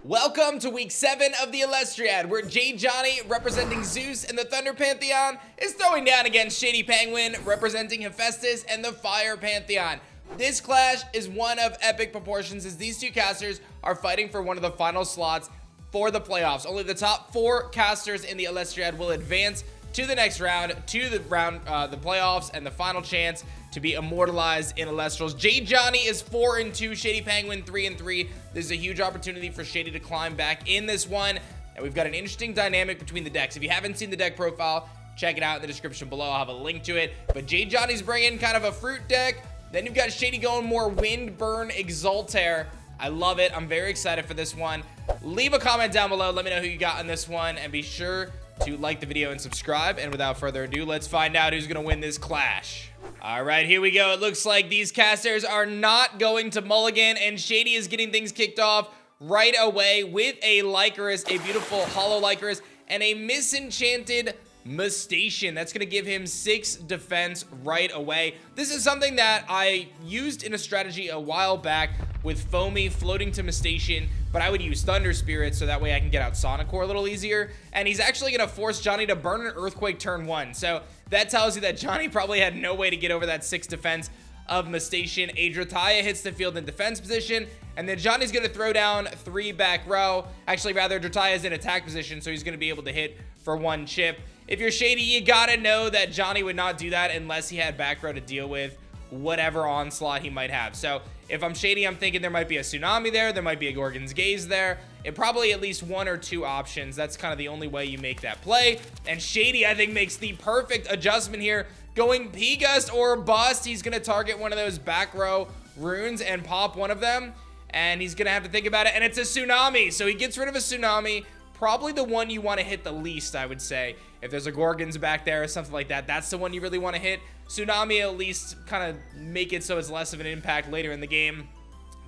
Welcome to week 7 of the Elestriad, where JadeJonny, representing Zeus and the Thunder Pantheon, is throwing down against ShadyPenguinn, representing Hephaestus and the Fire Pantheon. This clash is one of epic proportions as these two casters are fighting for one of the final slots for the playoffs. Only the top 4 casters in the Elestriad will advance to the next round, the playoffs, and the final chance to be immortalized in Elestrals. JadeJonny is 4-2, ShadyPenguinn 3-3. This is a huge opportunity for Shady to climb back in this one, and we've got an interesting dynamic between the decks. If you haven't seen the deck profile, check it out in the description below. I'll have a link to it. But JadeJonny's bringing kind of a fruit deck. Then you've got Shady going more Wind, Burn, Exaltair. I love it. I'm very excited for this one. Leave a comment down below. Let me know who you got on this one, and be sure to like the video and subscribe. And without further ado, let's find out who's gonna win this clash. All right, here we go. It looks like these casters are not going to mulligan, and Shady is getting things kicked off right away with a Lycoris, a beautiful hollow Lycoris, and a Misenchanted Mestation. That's going to give him 6 defense right away. This is something that I used in a strategy a while back with Foamy floating to Mestation, but I would use Thunder Spirit so that way I can get out Sonic Core a little easier. And he's actually going to force Johnny to burn an Earthquake turn 1. So that tells you that Johnny probably had no way to get over that 6 defense of Mestation. A Drataya hits the field in defense position, and then Johnny's going to throw down 3 back row. Actually, rather, Drataya's in attack position, so he's going to be able to hit for 1 chip. If you're Shady, you gotta know that Johnny would not do that unless he had back row to deal with whatever onslaught he might have. So if I'm Shady, I'm thinking there might be a Tsunami there might be a Gorgon's Gaze there, and probably at least 1 or 2 options. That's kind of the only way you make that play. And Shady, I think, makes the perfect adjustment here, going P-Gust or Bust. He's gonna target one of those back row runes and pop one of them, and he's gonna have to think about it, and it's a Tsunami. So he gets rid of a Tsunami, probably the one you want to hit the least, I would say. If there's a Gorgon's back there or something like that, that's the one you really want to hit. Tsunami at least kind of make it so it's less of an impact later in the game,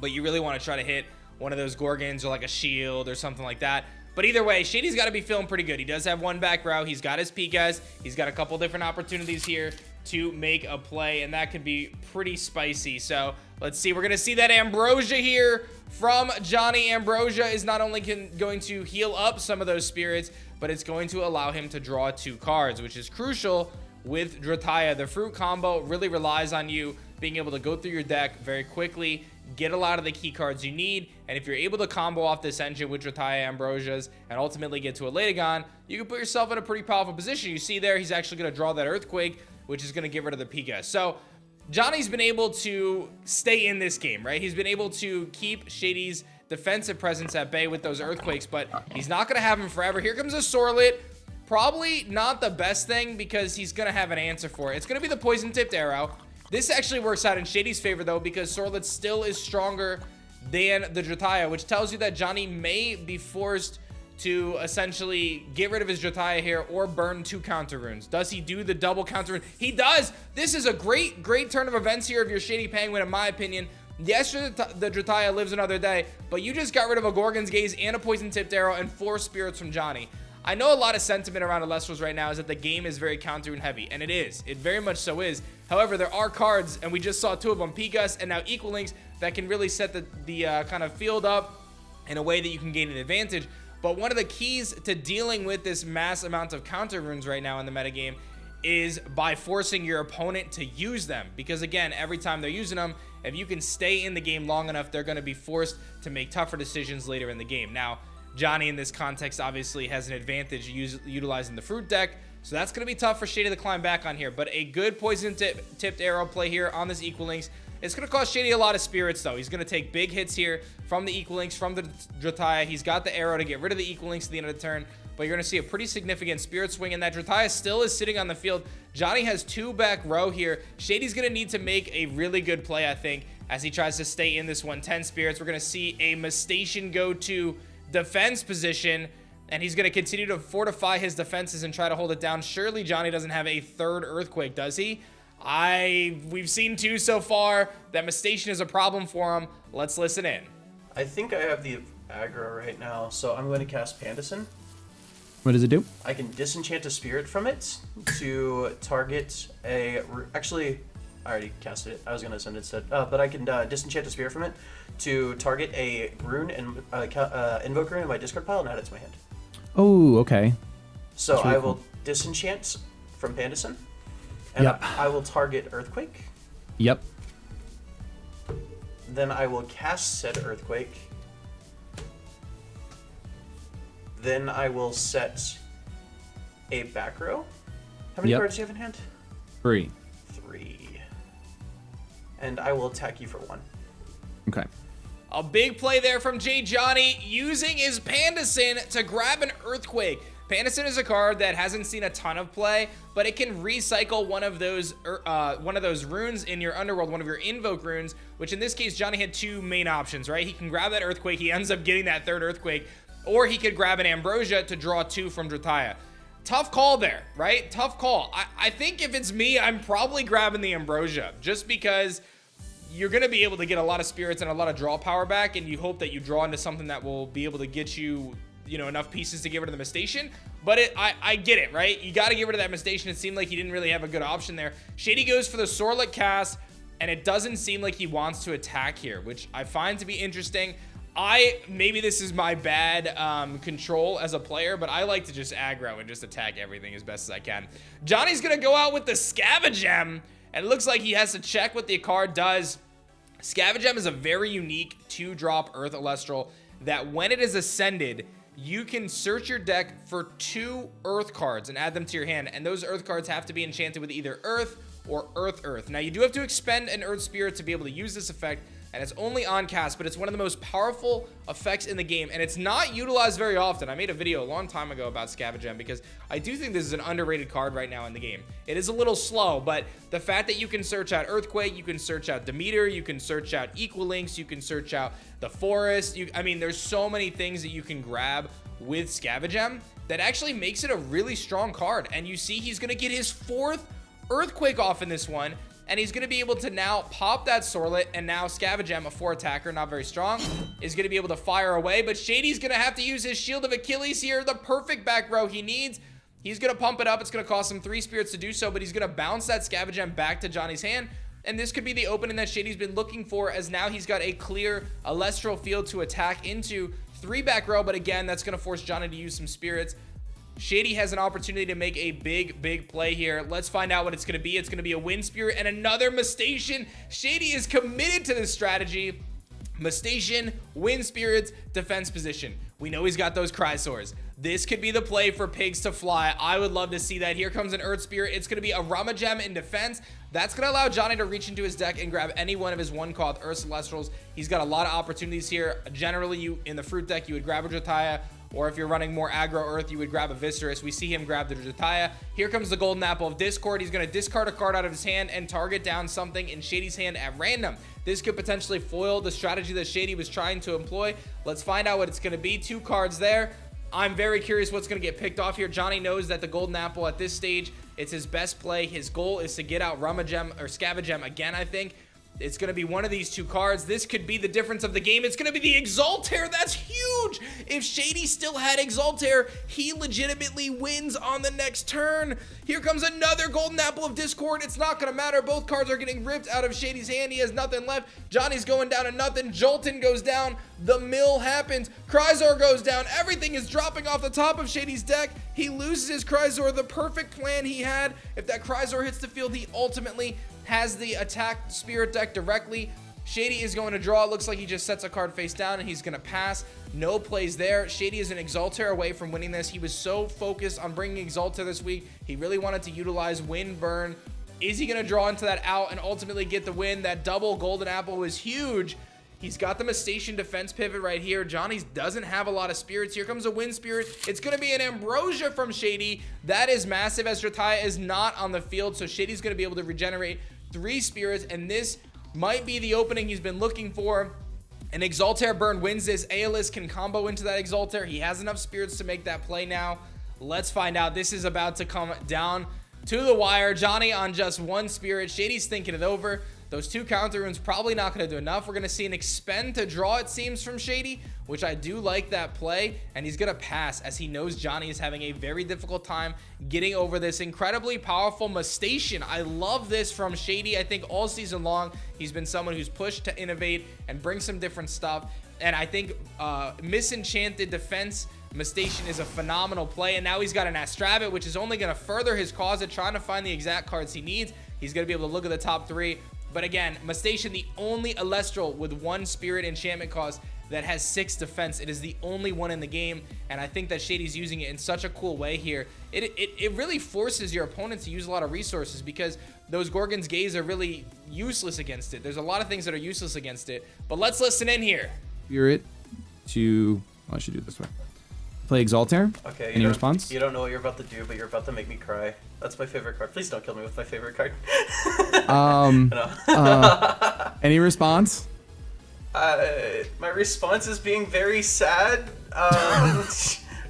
but you really want to try to hit one of those Gorgons or like a shield or something like that. But either way, Shady's got to be feeling pretty good. He does have 1 back row. He's got his P-Guys. He's got a couple different opportunities here to make a play, and that could be pretty spicy. So let's see. We're going to see that Ambrosia here from Johnny. Ambrosia is not only going to heal up some of those spirits, but it's going to allow him to draw 2 cards, which is crucial with Drataya. The fruit combo really relies on you being able to go through your deck very quickly, get a lot of the key cards you need, and if you're able to combo off this engine with Drataya Ambrosias and ultimately get to a Latagon, you can put yourself in a pretty powerful position. You see there, he's actually going to draw that Earthquake, which is going to get rid of the Pika. So Johnny's been able to stay in this game, right? He's been able to keep Shady's defensive presence at bay with those Earthquakes, but he's not going to have him forever. Here comes a Sorlet. Probably not the best thing because he's going to have an answer for it. It's going to be the Poison Tipped Arrow. This actually works out in Shady's favor, though, because Sorlet still is stronger than the Drataya, which tells you that Johnny may be forced to essentially get rid of his Drataya here or burn 2 counter runes. Does he do the double counter rune? He does! This is a great turn of events here of your ShadyPenguinn, in my opinion. Yes, the Drataya lives another day, but you just got rid of a Gorgon's Gaze and a Poison Tipped Arrow and 4 spirits from Johnny. I know a lot of sentiment around Elestrals right now is that the game is very counter rune heavy, and it is. It very much so is. However, there are cards, and we just saw 2 of them, P-Gust and now Equal Links, that can really set the kind of field up in a way that you can gain an advantage. But one of the keys to dealing with this mass amount of counter runes right now in the metagame is by forcing your opponent to use them. Because again, every time they're using them, if you can stay in the game long enough, they're going to be forced to make tougher decisions later in the game. Now, Johnny in this context obviously has an advantage utilizing the fruit deck, so that's going to be tough for Shady to climb back on here. But a good Poison Tipped Arrow play here on this Equal Links. It's going to cost Shady a lot of spirits, though. He's going to take big hits here from the Equal Links, from the Drataya. He's got the arrow to get rid of the Equal Links at the end of the turn, but you're going to see a pretty significant spirit swing, and that Drataya still is sitting on the field. Johnny has 2 back row here. Shady's going to need to make a really good play, I think, as he tries to stay in this 110 spirits. We're going to see a Mestation go to defense position, and he's going to continue to fortify his defenses and try to hold it down. Surely Johnny doesn't have a 3rd Earthquake, does he? We've seen 2 so far. That Mestation is a problem for him. Let's listen in. I think I have the aggro right now, so I'm going to cast Pandison. What does it do? I can disenchant a spirit from it to target a... Actually, I already casted it. I was going to send it instead. But I can disenchant a spirit from it to target a rune and invoke rune in my discard pile and add it to my hand. Oh, okay. So That's really I will cool. disenchant from Pandison, and Yep. I will target Earthquake. Yep. Then I will cast said Earthquake. Then I will set a back row. How many Yep. cards do you have in hand? 3. 3. And I will attack you for 1. Okay. A big play there from JadeJonny using his Pandison to grab an Earthquake. Pandison is a card that hasn't seen a ton of play, but it can recycle one of those runes in your underworld, one of your invoke runes, which in this case, Johnny had 2 main options, right? He can grab that Earthquake, he ends up getting that 3rd Earthquake, or he could grab an Ambrosia to draw 2 from Drataya. Tough call there, right? Tough call. I think if it's me, I'm probably grabbing the Ambrosia, just because you're going to be able to get a lot of spirits and a lot of draw power back, and you hope that you draw into something that will be able to get you, enough pieces to get rid of the Mistation. But I get it, right? You got to get rid of that Mistation. It seemed like he didn't really have a good option there. Shady goes for the Sorlet cast, and it doesn't seem like he wants to attack here, which I find to be interesting. Maybe this is my bad control as a player, but I like to just aggro and just attack everything as best as I can. Johnny's going to go out with the Scavengem, and it looks like he has to check what the card does. Scavengem is a very unique 2-drop Earth Elestral that when it is ascended, you can search your deck for 2 Earth cards and add them to your hand, and those Earth cards have to be enchanted with either Earth or Earth. Now, you do have to expend an Earth Spirit to be able to use this effect, and it's only on cast, but it's one of the most powerful effects in the game, and it's not utilized very often. I made a video a long time ago about Scavengem because I do think this is an underrated card right now in the game. It is a little slow, but the fact that you can search out Earthquake, you can search out Demeter, you can search out Equalinks, you can search out the Forest, there's so many things that you can grab with Scavengem that actually makes it a really strong card, and you see he's going to get his 4th Earthquake off in this one, and he's going to be able to now pop that Sorlet, and now Scavengem, a 4 attacker, not very strong, is going to be able to fire away, but Shady's going to have to use his Shield of Achilles here, the perfect back row he needs. He's going to pump it up. It's going to cost him 3 spirits to do so, but he's going to bounce that Scavengem back to Johnny's hand, and this could be the opening that Shady's been looking for, as now he's got a clear Elestral field to attack into. 3 back row, but again, that's going to force Johnny to use some spirits. Shady has an opportunity to make a big play here. Let's find out what it's going to be. It's going to be a Wind Spirit and another Mistation. Shady is committed to this strategy. Mistation, Wind Spirits, defense position. We know he's got those Chrysors. This could be the play for pigs to fly. I would love to see that. Here comes an Earth Spirit. It's going to be a Ramagem in defense. That's going to allow Johnny to reach into his deck and grab any one of his 1-cost Earth Elestrals. He's got a lot of opportunities here. Generally, in the fruit deck, you would grab a Drataya, or if you're running more aggro Earth, you would grab a Viscerus. We see him grab the Drataya. Here comes the Golden Apple of Discord. He's going to discard a card out of his hand and target down something in Shady's hand at random. This could potentially foil the strategy that Shady was trying to employ. Let's find out what it's going to be. 2 cards there. I'm very curious what's going to get picked off here. Johnny knows that the Golden Apple at this stage, it's his best play. His goal is to get out Ramagem or Scavengem again, I think. It's going to be one of these 2 cards. This could be the difference of the game. It's going to be the Exaltair. That's huge. If Shady still had Exaltair, he legitimately wins on the next turn. Here comes another Golden Apple of Discord. It's not going to matter. Both cards are getting ripped out of Shady's hand. He has nothing left. Johnny's going down to nothing. Jolton goes down. The mill happens. Chrysor goes down. Everything is dropping off the top of Shady's deck. He loses his Chrysor, the perfect plan he had. If that Chrysor hits the field, he ultimately has the attack spirit deck directly. Shady is going to draw. It looks like he just sets a card face down and he's going to pass. No plays there. Shady is an Exaltair away from winning this. He was so focused on bringing Exaltair this week. He really wanted to utilize Wind Burn. Is he going to draw into that out and ultimately get the win? That double Golden Apple was huge. He's got the Mistation defense pivot right here. Johnny doesn't have a lot of spirits. Here comes a Wind Spirit. It's going to be an Ambrosia from Shady. That is massive, as Drataya is not on the field, so Shady's going to be able to regenerate 3 spirits, and this might be the opening he's been looking for. An Exaltair burn wins this. Aeolus can combo into that Exaltair. He has enough spirits to make that play now. Let's find out. This is about to come down to the wire. Johnny on just 1 spirit. Shady's thinking it over. Those 2 counter runes probably not going to do enough. We're going to see an expend to draw, it seems, from Shady, which I do like that play. And he's going to pass as he knows Johnny is having a very difficult time getting over this incredibly powerful Mustation. I love this from Shady. I think all season long, he's been someone who's pushed to innovate and bring some different stuff. And I think Misenchanted Defense Mustation is a phenomenal play. And now he's got an Astrabbit, which is only going to further his cause of trying to find the exact cards he needs. He's going to be able to look at the top 3. But again, Mustation, the only Elestral with 1 Spirit enchantment cost that has 6 defense. It is the only one in the game, and I think that Shady's using it in such a cool way here. It really forces your opponent to use a lot of resources because those Gorgon's Gaze are really useless against it. There's a lot of things that are useless against it, but let's listen in here. Spirit to... Oh, I should do it this way. Play Exaltair. Okay. Any response? You don't know what you're about to do, but you're about to make me cry. That's my favorite card. Please don't kill me with my favorite card. Any response? My response is being very sad. I'm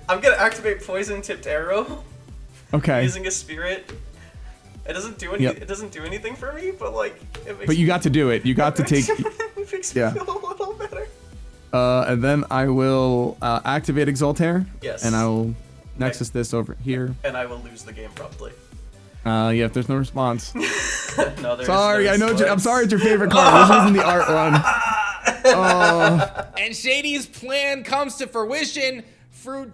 gonna activate Poison Tipped Arrow. Okay. Using a Spirit. It doesn't do any. It doesn't do anything for me, but like. It makes But you got to do it. You got to take. It makes me feel a little better. And then I will activate Exaltair. Yes. And I will Nexus this over here. And I will lose the game promptly. Yeah, if there's no response. No, there's Sorry, no I know. response. I'm sorry, it's your favorite card. This isn't the art one. Oh. And Shady's plan comes to fruition. Fruit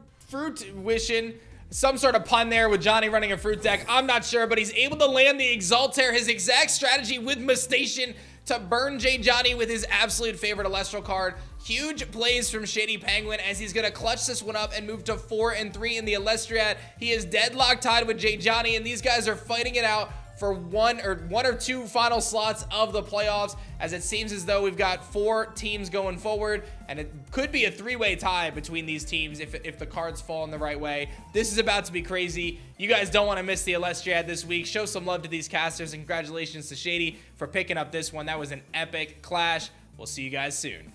wishing. Some sort of pun there with Johnny running a fruit deck. I'm not sure, but he's able to land the Exaltair, his exact strategy with Mustation to burn JadeJonny with his absolute favorite Elestral card. Huge plays from ShadyPenguinn as he's going to clutch this one up and move to 4 and 3 in the Elestriad. He is deadlock tied with JadeJonny, and these guys are fighting it out for one or two final slots of the playoffs, as it seems as though we've got 4 teams going forward, and it could be a 3-way tie between these teams if the cards fall in the right way. This is about to be crazy. You guys don't want to miss the Elestriad this week. Show some love to these casters, and congratulations to Shady for picking up this one. That was an epic clash. We'll see you guys soon.